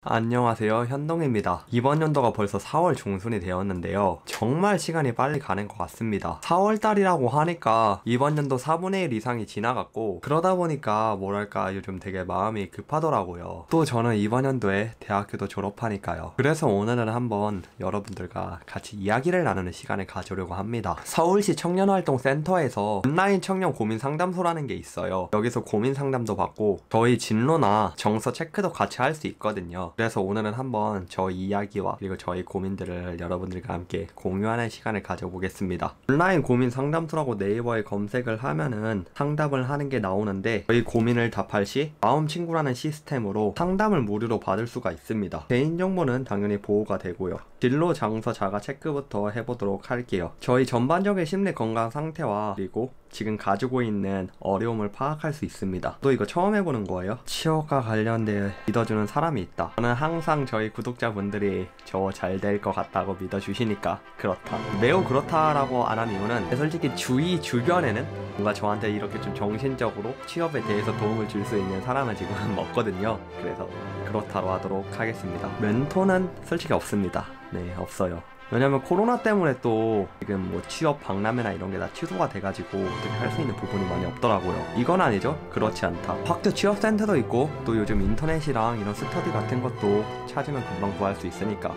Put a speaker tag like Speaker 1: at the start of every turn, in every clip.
Speaker 1: 안녕하세요, 현동입니다. 이번 연도가 벌써 4월 중순이 되었는데요. 정말 시간이 빨리 가는 것 같습니다. 4월달이라고 하니까 이번 연도 4분의 1 이상이 지나갔고, 그러다 보니까 뭐랄까 요즘 되게 마음이 급하더라고요. 또 저는 이번 연도에 대학교도 졸업하니까요. 그래서 오늘은 한번 여러분들과 같이 이야기를 나누는 시간을 가지려고 합니다. 서울시 청년활동센터에서 온라인 청년 고민 상담소라는 게 있어요. 여기서 고민 상담도 받고 저희 진로나 정서 체크도 같이 할 수 있거든요. 그래서 오늘은 한번 저 이야기와 그리고 저희 고민들을 여러분들과 함께 공유하는 시간을 가져보겠습니다. 온라인 고민 상담소라고 네이버에 검색을 하면은 상담을 하는 게 나오는데, 저희 고민을 답할 시 마음친구라는 시스템으로 상담을 무료로 받을 수가 있습니다. 개인정보는 당연히 보호가 되고요. 진로, 장소, 자가 체크부터 해보도록 할게요. 저희 전반적인 심리 건강 상태와 그리고 지금 가지고 있는 어려움을 파악할 수 있습니다. 또 이거 처음 해보는 거예요. 취업과 관련돼 믿어주는 사람이 있다. 저는 항상 저희 구독자분들이 저 잘 될 것 같다고 믿어주시니까 그렇다. 매우 그렇다라고 안 하는 이유는 솔직히 주변에는 뭔가 저한테 이렇게 좀 정신적으로 취업에 대해서 도움을 줄 수 있는 사람은 지금 없거든요. 그래서 그렇다로 하도록 하겠습니다. 멘토는 솔직히 없습니다. 네, 없어요. 왜냐면 코로나 때문에 또 지금 뭐 취업 박람회나 이런 게 다 취소가 돼가지고 어떻게 할 수 있는 부분이 많이 없더라고요. 이건 아니죠? 그렇지 않다. 학교 취업센터도 있고 또 요즘 인터넷이랑 이런 스터디 같은 것도 찾으면 금방 구할 수 있으니까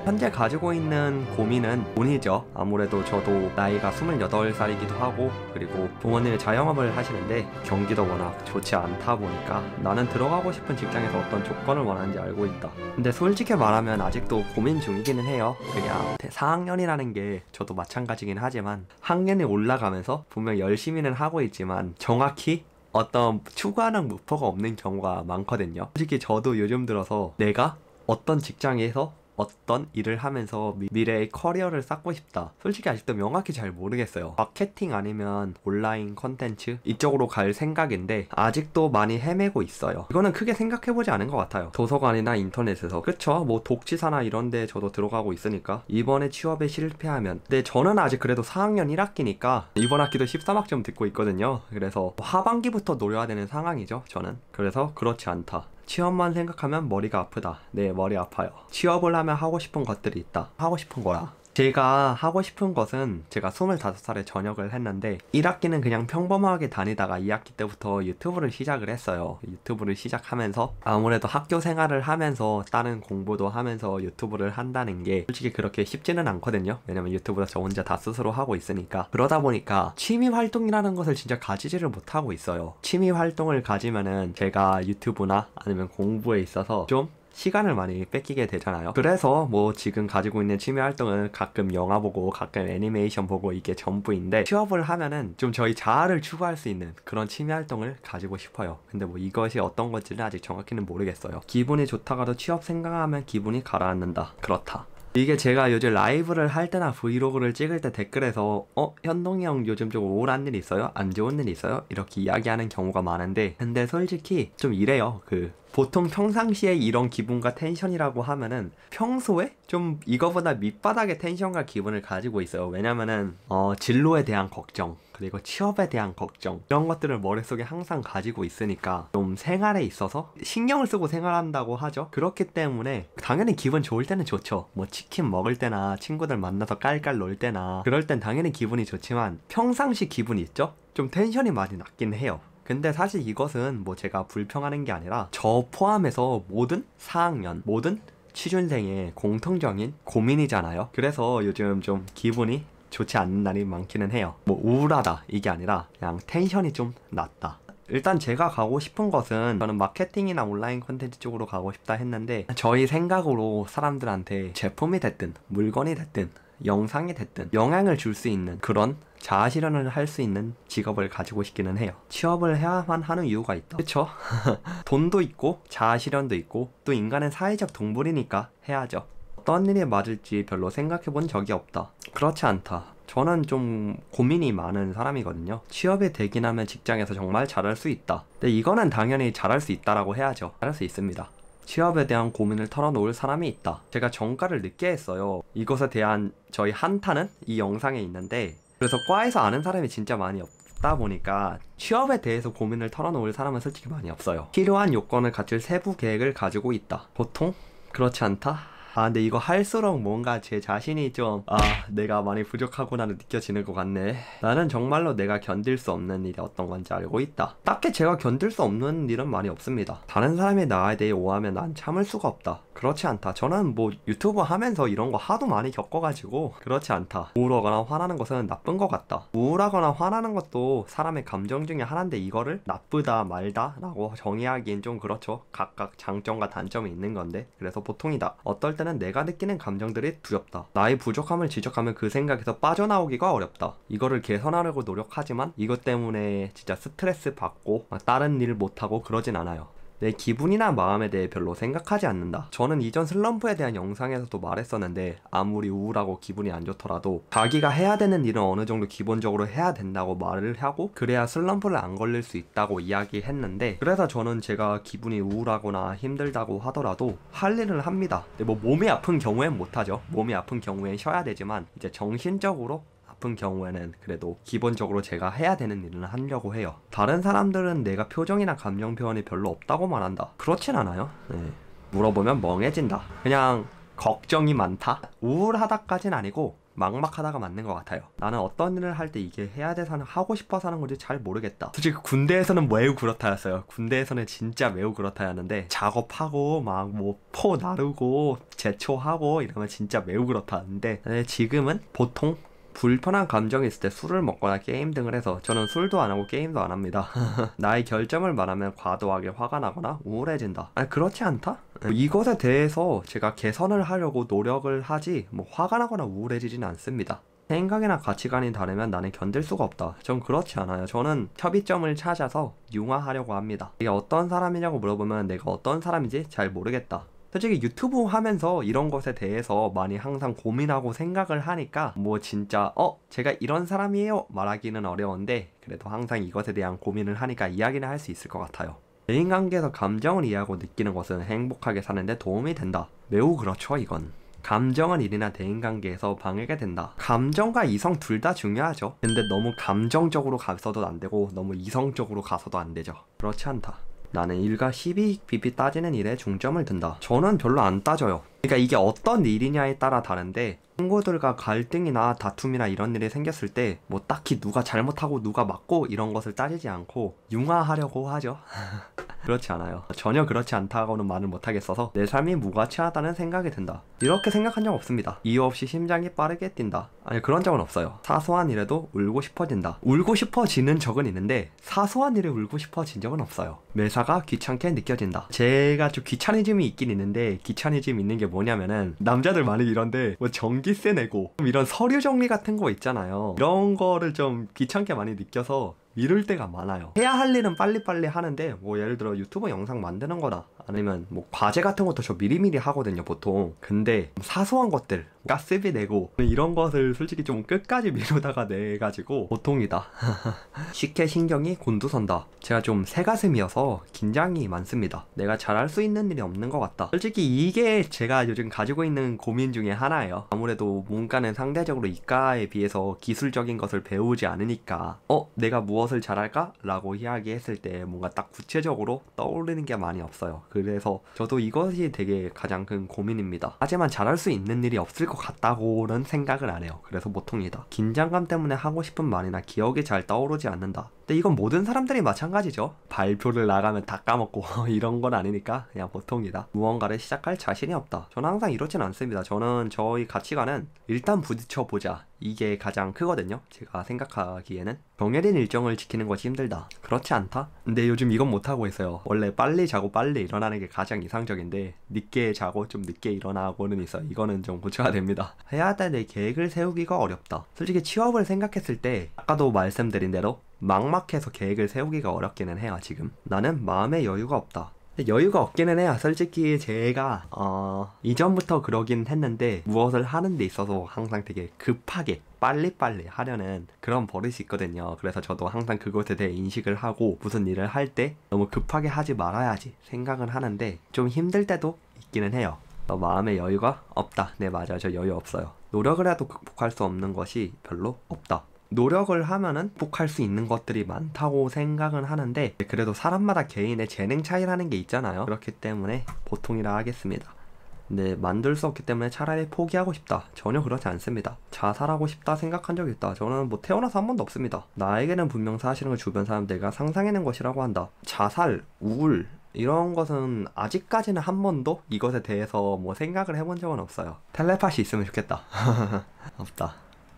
Speaker 1: 현재 가지고 있는 고민은 돈이죠. 아무래도 저도 나이가 28살이기도 하고, 그리고 부모님이 자영업을 하시는데 경기도 워낙 좋지 않다 보니까 나는 들어가고 싶은 직장에서 어떤 조건을 원하는지 알고 있다. 근데 솔직히 말하면 아직도 고민 중이기는 해요. 그냥 4학년이라는 게 저도 마찬가지긴 하지만 학년이 올라가면서 분명 열심히는 하고 있지만 정확히 어떤 추구하는 목표가 없는 경우가 많거든요. 솔직히 저도 요즘 들어서 내가 어떤 직장에서 어떤 일을 하면서 미래의 커리어를 쌓고 싶다, 솔직히 아직도 명확히 잘 모르겠어요. 마케팅 아니면 온라인 컨텐츠 이쪽으로 갈 생각인데 아직도 많이 헤매고 있어요. 이거는 크게 생각해보지 않은 것 같아요. 도서관이나 인터넷에서, 그쵸? 뭐 독지사나 이런데 저도 들어가고 있으니까 이번에 취업에 실패하면, 근데 저는 아직 그래도 4학년 1학기니까 이번 학기도 13학점 듣고 있거든요. 그래서 하반기부터 노려야 되는 상황이죠, 저는. 그래서 그렇지 않다. 취업만 생각하면 머리가 아프다. 네, 머리 아파요. 취업을 하면 하고 싶은 것들이 있다. 하고 싶은 거야. 제가 하고 싶은 것은, 제가 25살에 전역을 했는데 1학기는 그냥 평범하게 다니다가 2학기 때부터 유튜브를 시작을 했어요. 유튜브를 시작하면서 아무래도 학교 생활을 하면서 다른 공부도 하면서 유튜브를 한다는 게 솔직히 그렇게 쉽지는 않거든요. 왜냐면 유튜브를 저 혼자 다 스스로 하고 있으니까. 그러다 보니까 취미 활동이라는 것을 진짜 가지지를 못하고 있어요. 취미 활동을 가지면은 제가 유튜브나 아니면 공부에 있어서 좀 시간을 많이 뺏기게 되잖아요. 그래서 뭐 지금 가지고 있는 취미 활동은 가끔 영화 보고 가끔 애니메이션 보고 이게 전부인데, 취업을 하면은 좀 저희 자아를 추구할 수 있는 그런 취미 활동을 가지고 싶어요. 근데 뭐 이것이 어떤 건지는 아직 정확히는 모르겠어요. 기분이 좋다가도 취업 생각하면 기분이 가라앉는다. 그렇다. 이게 제가 요즘 라이브를 할 때나 브이로그를 찍을 때 댓글에서 현동이 형 요즘 좀 우울한 일 있어요? 안 좋은 일 있어요? 이렇게 이야기하는 경우가 많은데, 근데 솔직히 좀 이래요. 보통 평상시에 이런 기분과 텐션이라고 하면은 평소에 좀 이거보다 밑바닥의 텐션과 기분을 가지고 있어요. 왜냐면은 진로에 대한 걱정, 그리고 취업에 대한 걱정, 이런 것들을 머릿속에 항상 가지고 있으니까 좀 생활에 있어서 신경을 쓰고 생활한다고 하죠. 그렇기 때문에 당연히 기분 좋을 때는 좋죠. 뭐 치킨 먹을 때나 친구들 만나서 깔깔 놀 때나 그럴 땐 당연히 기분이 좋지만, 평상시 기분이 있죠? 좀 텐션이 많이 낮긴 해요. 근데 사실 이것은 뭐 제가 불평하는 게 아니라 저 포함해서 모든 4학년, 모든 취준생의 공통적인 고민이잖아요. 그래서 요즘 좀 기분이 좋지 않는 날이 많기는 해요. 뭐 우울하다 이게 아니라 그냥 텐션이 좀 낮다. 일단 제가 가고 싶은 것은, 저는 마케팅이나 온라인 콘텐츠 쪽으로 가고 싶다 했는데, 저희 생각으로 사람들한테 제품이 됐든 물건이 됐든 영상이 됐든 영향을 줄 수 있는 그런 자아실현을 할 수 있는 직업을 가지고 싶기는 해요. 취업을 해야만 하는 이유가 있다. 그쵸? 돈도 있고 자아실현도 있고 또 인간은 사회적 동물이니까 해야죠. 어떤 일이 맞을지 별로 생각해본 적이 없다. 그렇지 않다. 저는 좀 고민이 많은 사람이거든요. 취업이 되긴 하면 직장에서 정말 잘할 수 있다. 근데 이거는 당연히 잘할 수 있다라고 해야죠. 잘할 수 있습니다. 취업에 대한 고민을 털어놓을 사람이 있다. 제가 정가를 늦게 했어요. 이것에 대한 저희 한탄은 이 영상에 있는데, 그래서 과에서 아는 사람이 진짜 많이 없다 보니까 취업에 대해서 고민을 털어놓을 사람은 솔직히 많이 없어요. 필요한 요건을 갖출 세부 계획을 가지고 있다. 보통? 그렇지 않다? 근데 이거 할수록 뭔가 제 자신이 좀 내가 많이 부족하구나를 느껴지는 것 같네. 나는 정말로 내가 견딜 수 없는 일이 어떤 건지 알고 있다. 딱히 제가 견딜 수 없는 일은 많이 없습니다. 다른 사람이 나에 대해 오해하면 난 참을 수가 없다. 그렇지 않다. 저는 뭐 유튜브 하면서 이런 거 하도 많이 겪어가지고 그렇지 않다. 우울하거나 화나는 것은 나쁜 것 같다. 우울하거나 화나는 것도 사람의 감정 중에 하나인데 이거를 나쁘다 말다 라고 정의하기엔 좀 그렇죠. 각각 장점과 단점이 있는 건데, 그래서 보통이다. 어떨 때는 내가 느끼는 감정들이 두렵다. 나의 부족함을 지적하면 그 생각에서 빠져나오기가 어렵다. 이거를 개선하려고 노력하지만 이것 때문에 진짜 스트레스 받고 다른 일 못하고 그러진 않아요. 내 기분이나 마음에 대해 별로 생각하지 않는다. 저는 이전 슬럼프에 대한 영상에서도 말했었는데, 아무리 우울하고 기분이 안 좋더라도 자기가 해야 되는 일은 어느 정도 기본적으로 해야 된다고 말을 하고 그래야 슬럼프를 안 걸릴 수 있다고 이야기했는데, 그래서 저는 제가 기분이 우울하거나 힘들다고 하더라도 할 일을 합니다. 근데 뭐 몸이 아픈 경우엔 못하죠. 몸이 아픈 경우엔 쉬어야 되지만 이제 정신적으로 아픈 경우에는 그래도 기본적으로 제가 해야 되는 일은 하려고 해요. 다른 사람들은 내가 표정이나 감정 표현이 별로 없다고 말한다. 그렇진 않아요. 물어보면 멍해진다. 그냥 걱정이 많다? 우울하다까진 아니고 막막하다가 맞는 것 같아요. 나는 어떤 일을 할 때 이게 해야 돼서 하고 싶어서 하는 건지 잘 모르겠다. 솔직히 군대에서는 매우 그렇다였어요. 군대에서는 진짜 매우 그렇다였는데, 작업하고 막 뭐 포 나르고 제초하고 이러면 진짜 매우 그렇다는데, 지금은 보통 불편한 감정이 있을 때 술을 먹거나 게임 등을 해서, 저는 술도 안 하고 게임도 안 합니다. 나의 결점을 말하면 과도하게 화가 나거나 우울해진다. 그렇지 않다? 이것에 대해서 제가 개선을 하려고 노력을 하지 뭐 화가 나거나 우울해지진 않습니다. 생각이나 가치관이 다르면 나는 견딜 수가 없다. 전 그렇지 않아요. 저는 협의점을 찾아서 융화하려고 합니다. 이게 어떤 사람이냐고 물어보면 내가 어떤 사람인지 잘 모르겠다. 솔직히 유튜브 하면서 이런 것에 대해서 많이 항상 고민하고 생각을 하니까 뭐 진짜 제가 이런 사람이에요 말하기는 어려운데, 그래도 항상 이것에 대한 고민을 하니까 이야기는 할 수 있을 것 같아요. 대인관계에서 감정을 이해하고 느끼는 것은 행복하게 사는데 도움이 된다. 매우 그렇죠. 이건 감정은 일이나 대인관계에서 방해가 된다. 감정과 이성 둘 다 중요하죠. 근데 너무 감정적으로 가서도 안 되고 너무 이성적으로 가서도 안 되죠. 그렇지 않다. 나는 일과 시비익 비비 따지는 일에 중점을 둔다. 저는 별로 안 따져요. 그러니까 이게 어떤 일이냐에 따라 다른데, 친구들과 갈등이나 다툼이나 이런 일이 생겼을 때 뭐 딱히 누가 잘못하고 누가 맞고 이런 것을 따지지 않고 융화하려고 하죠. 그렇지 않아요. 전혀 그렇지 않다고는 말을 못하겠어서 내 삶이 무가치하다는 생각이 든다. 이렇게 생각한 적 없습니다. 이유 없이 심장이 빠르게 뛴다. 아니, 그런 적은 없어요. 사소한 일에도 울고 싶어진다. 울고 싶어지는 적은 있는데 사소한 일에 울고 싶어진 적은 없어요. 매사가 귀찮게 느껴진다. 제가 좀 귀차니즘이 있긴 있는데, 귀차니즘 있는 게 뭐냐면은, 남자들 많이 이런데 뭐 전기세 내고 이런 서류 정리 같은 거 있잖아요. 이런 거를 좀 귀찮게 많이 느껴서 미룰 때가 많아요. 해야 할 일은 빨리빨리 하는데, 뭐 예를 들어 유튜브 영상 만드는 거나 아니면 뭐 과제 같은 것도 저 미리미리 하거든요 보통. 근데 사소한 것들, 가스비 내고 이런 것을 솔직히 좀 끝까지 미루다가 내가지고 보통이다. 쉽게 신경이 곤두선다. 제가 좀 새가슴이어서 긴장이 많습니다. 내가 잘할 수 있는 일이 없는 것 같다. 솔직히 이게 제가 요즘 가지고 있는 고민 중에 하나예요. 아무래도 문과는 상대적으로 이과에 비해서 기술적인 것을 배우지 않으니까 내가 무엇을 잘할까? 라고 이야기했을 때 뭔가 딱 구체적으로 떠오르는 게 많이 없어요. 그래서 저도 이것이 되게 가장 큰 고민입니다. 하지만 잘할 수 있는 일이 없을 것 같다고는 생각을 안 해요. 그래서 보통이다. 긴장감 때문에 하고 싶은 말이나 기억이 잘 떠오르지 않는다. 근데 이건 모든 사람들이 마찬가지죠. 발표를 나가면 다 까먹고 이런 건 아니니까 그냥 보통이다. 무언가를 시작할 자신이 없다. 저는 항상 이렇진 않습니다. 저는 저희 가치관은 일단 부딪혀보자, 이게 가장 크거든요. 제가 생각하기에는 정해진 일정을 지키는 것이 힘들다. 그렇지 않다? 근데 요즘 이건 못하고 있어요. 원래 빨리 자고 빨리 일어나는 게 가장 이상적인데, 늦게 자고 좀 늦게 일어나고는 있어요. 이거는 좀 고쳐야 됩니다. 해야 될 내 계획을 세우기가 어렵다. 솔직히 취업을 생각했을 때 아까도 말씀드린 대로 막막해서 계획을 세우기가 어렵기는 해요. 지금 나는 마음의 여유가 없다. 여유가 없기는 해요. 솔직히 제가 이전부터 그러긴 했는데, 무엇을 하는 데 있어서 항상 되게 급하게 빨리빨리 하려는 그런 버릇이 있거든요. 그래서 저도 항상 그것에 대해 인식을 하고 무슨 일을 할 때 너무 급하게 하지 말아야지 생각은 하는데, 좀 힘들 때도 있기는 해요. 마음의 여유가 없다. 네, 맞아요. 저 여유 없어요. 노력을 해도 극복할 수 없는 것이 별로 없다. 노력을 하면은 극복할 수 있는 것들이 많다고 생각은 하는데 그래도 사람마다 개인의 재능 차이라는 게 있잖아요. 그렇기 때문에 보통이라 하겠습니다. 근데 만들 수 없기 때문에 차라리 포기하고 싶다. 전혀 그렇지 않습니다. 자살하고 싶다 생각한 적이 있다. 저는 뭐 태어나서 한 번도 없습니다. 나에게는 분명 사실은 그 주변 사람들과 상상해낸 것이라고 한다. 자살, 우울 이런 것은 아직까지는 한 번도 이것에 대해서 뭐 생각을 해본 적은 없어요. 텔레파시 있으면 좋겠다. 없다.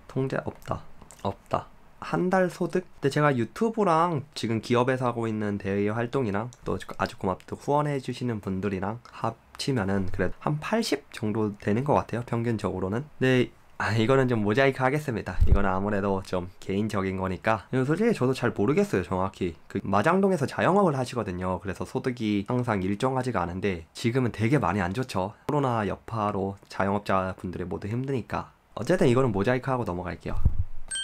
Speaker 1: 통제 없다. 없다. 한 달 소득? 근데 제가 유튜브랑 지금 기업에서 하고 있는 대외 활동이랑 또 아주 고맙게 후원해 주시는 분들이랑 합치면은 그래도 한 80 정도 되는 것 같아요, 평균적으로는. 근데 이거는 좀 모자이크 하겠습니다. 이거는 아무래도 좀 개인적인 거니까. 솔직히 저도 잘 모르겠어요, 정확히. 그 마장동에서 자영업을 하시거든요. 그래서 소득이 항상 일정하지가 않은데 지금은 되게 많이 안 좋죠. 코로나 여파로 자영업자 분들이 모두 힘드니까. 어쨌든 이거는 모자이크 하고 넘어갈게요.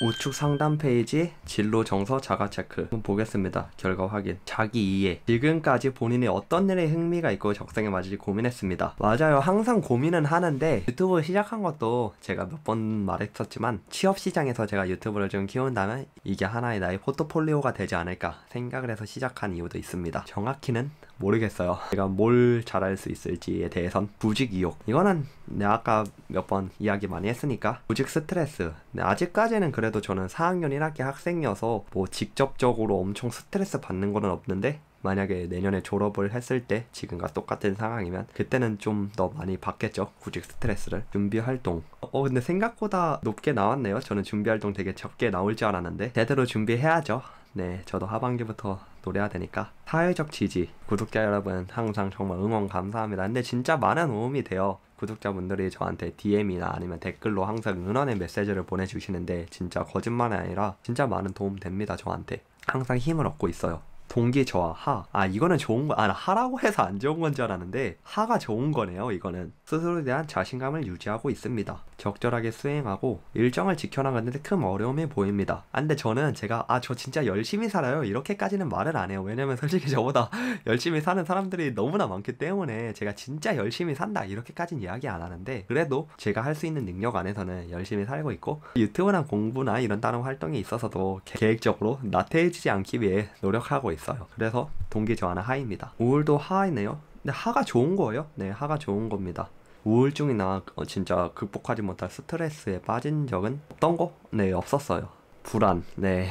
Speaker 1: 우측 상단 페이지 진로 정서 자가 체크 한번 보겠습니다. 결과 확인. 자기 이해. 지금까지 본인이 어떤 일에 흥미가 있고 적성에 맞을지 고민했습니다. 맞아요. 항상 고민은 하는데 유튜브 시작한 것도 제가 몇 번 말했었지만 취업 시장에서 제가 유튜브를 좀 키운다면 이게 하나의 나의 포트폴리오가 되지 않을까 생각을 해서 시작한 이유도 있습니다. 정확히는 모르겠어요. 제가 뭘 잘할 수 있을지에 대해선 구직 이욕. 이거는 내가 아까 몇 번 이야기 많이 했으니까 구직 스트레스. 아직까지는 그래도 저는 4학년 1학기 학생이어서 뭐 직접적으로 엄청 스트레스 받는 거는 없는데 만약에 내년에 졸업을 했을 때 지금과 똑같은 상황이면 그때는 좀 더 많이 받겠죠, 구직 스트레스를. 준비 활동. 근데 생각보다 높게 나왔네요. 저는 준비 활동 되게 적게 나올 줄 알았는데 제대로 준비해야죠. 네, 저도 하반기부터 노래해야 되니까. 사회적 지지. 구독자 여러분 항상 정말 응원 감사합니다. 근데 진짜 많은 도움이 돼요. 구독자분들이 저한테 DM이나 아니면 댓글로 항상 응원의 메시지를 보내주시는데 진짜 거짓말이 아니라 진짜 많은 도움 됩니다, 저한테. 항상 힘을 얻고 있어요. 동기 저하, 하. 이거는 좋은 거, 하라고 해서 안 좋은 건 줄 알았는데 하가 좋은 거네요. 이거는 스스로에 대한 자신감을 유지하고 있습니다. 적절하게 수행하고 일정을 지켜나가는데 큰 어려움이 보입니다. 근데 저는 제가 저 진짜 열심히 살아요 이렇게까지는 말을 안 해요. 왜냐면 솔직히 저보다 열심히 사는 사람들이 너무나 많기 때문에 제가 진짜 열심히 산다 이렇게까지는 이야기 안 하는데 그래도 제가 할 수 있는 능력 안에서는 열심히 살고 있고 유튜브나 공부나 이런 다른 활동에 있어서도 계획적으로 나태해지지 않기 위해 노력하고 있어요. 그래서 동기 저하는 하입니다. 우울도 하이네요. 근데 하가 좋은 거예요. 네, 하가 좋은 겁니다. 우울증이나 진짜 극복하지 못할 스트레스에 빠진 적은 없던 거? 네, 없었어요. 불안. 네,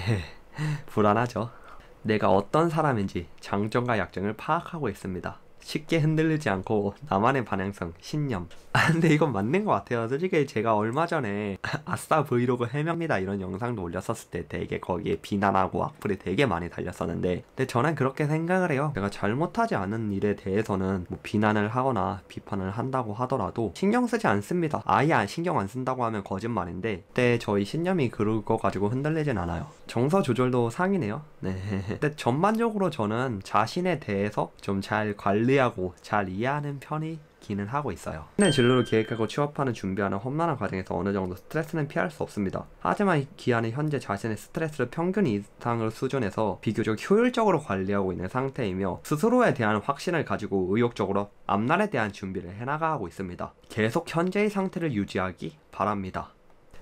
Speaker 1: 불안하죠. 내가 어떤 사람인지 장점과 약점을 파악하고 있습니다. 쉽게 흔들리지 않고 나만의 방향성, 신념. 근데 이건 맞는 것 같아요. 솔직히 제가 얼마 전에 아싸 브이로그 해명입니다 이런 영상도 올렸었을 때 되게 거기에 비난하고 악플이 되게 많이 달렸었는데 근데 저는 그렇게 생각을 해요. 제가 잘못하지 않은 일에 대해서는 뭐 비난을 하거나 비판을 한다고 하더라도 신경 쓰지 않습니다. 아예 신경 안 쓴다고 하면 거짓말인데 그때 저희 신념이 그거 가지고 흔들리진 않아요. 정서 조절도 상이네요. 네. 근데 전반적으로 저는 자신에 대해서 좀 잘 관리하고 잘 이해하는 편이기는 하고 있어요. 진로를 계획하고 취업하는 준비하는 험난한 과정에서 어느 정도 스트레스는 피할 수 없습니다. 하지만 기아는 현재 자신의 스트레스를 평균 이상의 수준에서 비교적 효율적으로 관리하고 있는 상태이며 스스로에 대한 확신을 가지고 의욕적으로 앞날에 대한 준비를 해나가고 있습니다. 계속 현재의 상태를 유지하기 바랍니다.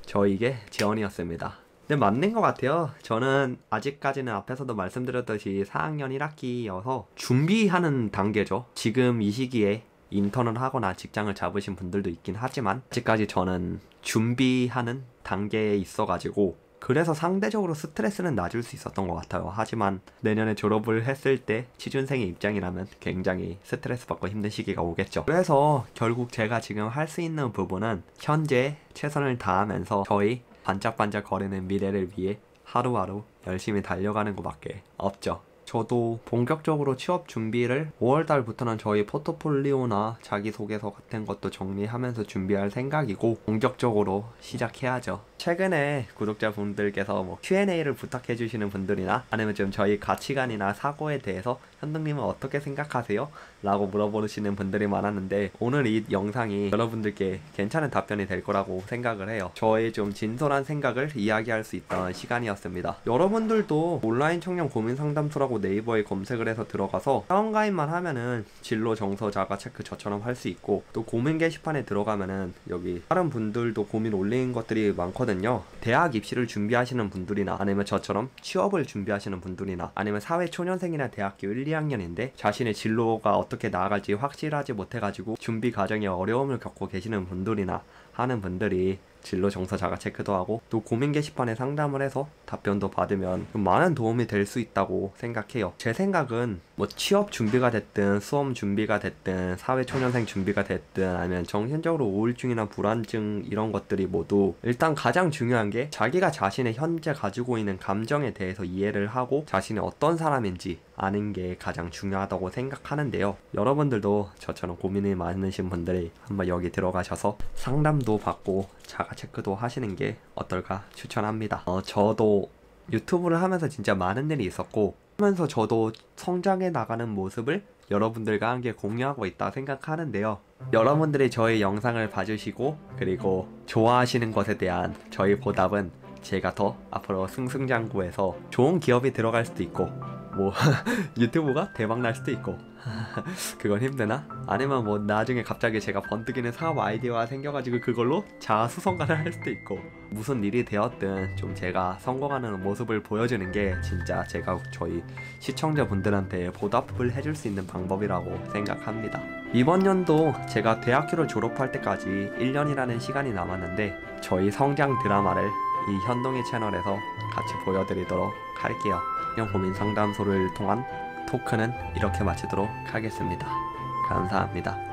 Speaker 1: 저에게 제언이었습니다. 네, 맞는 것 같아요. 저는 아직까지는 앞에서도 말씀드렸듯이 4학년 1학기여서 준비하는 단계죠. 지금 이 시기에 인턴을 하거나 직장을 잡으신 분들도 있긴 하지만 아직까지 저는 준비하는 단계에 있어가지고 그래서 상대적으로 스트레스는 낮을 수 있었던 것 같아요. 하지만 내년에 졸업을 했을 때 취준생의 입장이라면 굉장히 스트레스 받고 힘든 시기가 오겠죠. 그래서 결국 제가 지금 할 수 있는 부분은 현재 최선을 다하면서 저희 반짝반짝 거리는 미래를 위해 하루하루 열심히 달려가는 것밖에 없죠. 저도 본격적으로 취업 준비를 5월달부터는 저희 포트폴리오나 자기소개서 같은 것도 정리하면서 준비할 생각이고 본격적으로 시작해야죠. 최근에 구독자분들께서 뭐 Q&A를 부탁해주시는 분들이나 아니면 좀 저희 가치관이나 사고에 대해서 현동님은 어떻게 생각하세요? 라고 물어보시는 분들이 많았는데 오늘 이 영상이 여러분들께 괜찮은 답변이 될 거라고 생각을 해요. 저의 좀 진솔한 생각을 이야기할 수 있던 시간이었습니다. 여러분들도 온라인 청년 고민 상담소라고 네이버에 검색을 해서 들어가서 회원가입만 하면은 진로 정서 자가 체크 저처럼 할 수 있고, 또 고민 게시판에 들어가면은 여기 다른 분들도 고민 올린 것들이 많거든요. 대학 입시를 준비하시는 분들이나 아니면 저처럼 취업을 준비하시는 분들이나 아니면 사회초년생이나 대학교 1, 2학년인데 자신의 진로가 어떻게 나아갈지 확실하지 못해가지고 준비 과정에 어려움을 겪고 계시는 분들이나 하는 분들이 진로 정서 자가 체크도 하고 또 고민 게시판에 상담을 해서 답변도 받으면 좀 많은 도움이 될 수 있다고 생각해요. 제 생각은 뭐 취업 준비가 됐든 수험 준비가 됐든 사회초년생 준비가 됐든 아니면 정신적으로 우울증이나 불안증 이런 것들이 모두 일단 가장 중요한 게 자기가 자신의 현재 가지고 있는 감정에 대해서 이해를 하고 자신이 어떤 사람인지 아는 게 가장 중요하다고 생각하는데요. 여러분들도 저처럼 고민이 많으신 분들이 한번 여기 들어가셔서 상담도 받고 자가 체크도 하시는 게 어떨까 추천합니다. 저도 유튜브를 하면서 진짜 많은 일이 있었고 하면서 저도 성장해 나가는 모습을 여러분들과 함께 공유하고 있다 생각하는데요. 여러분들이 저의 영상을 봐주시고 그리고 좋아하시는 것에 대한 저희 보답은 제가 더 앞으로 승승장구해서 좋은 기업이 들어갈 수도 있고 뭐 유튜브가 대박 날 수도 있고 그건 힘드나? 아니면 뭐 나중에 갑자기 제가 번뜩이는 사업 아이디어가 생겨가지고 그걸로 자수성가를 할 수도 있고 무슨 일이 되었든 좀 제가 성공하는 모습을 보여주는 게 진짜 제가 저희 시청자분들한테 보답을 해줄 수 있는 방법이라고 생각합니다. 이번 연도 제가 대학교를 졸업할 때까지 1년이라는 시간이 남았는데 저희 성장 드라마를 이 현동이 채널에서 같이 보여드리도록 할게요. 고민 상담소를 통한 토크는 이렇게 마치도록 하겠습니다. 감사합니다.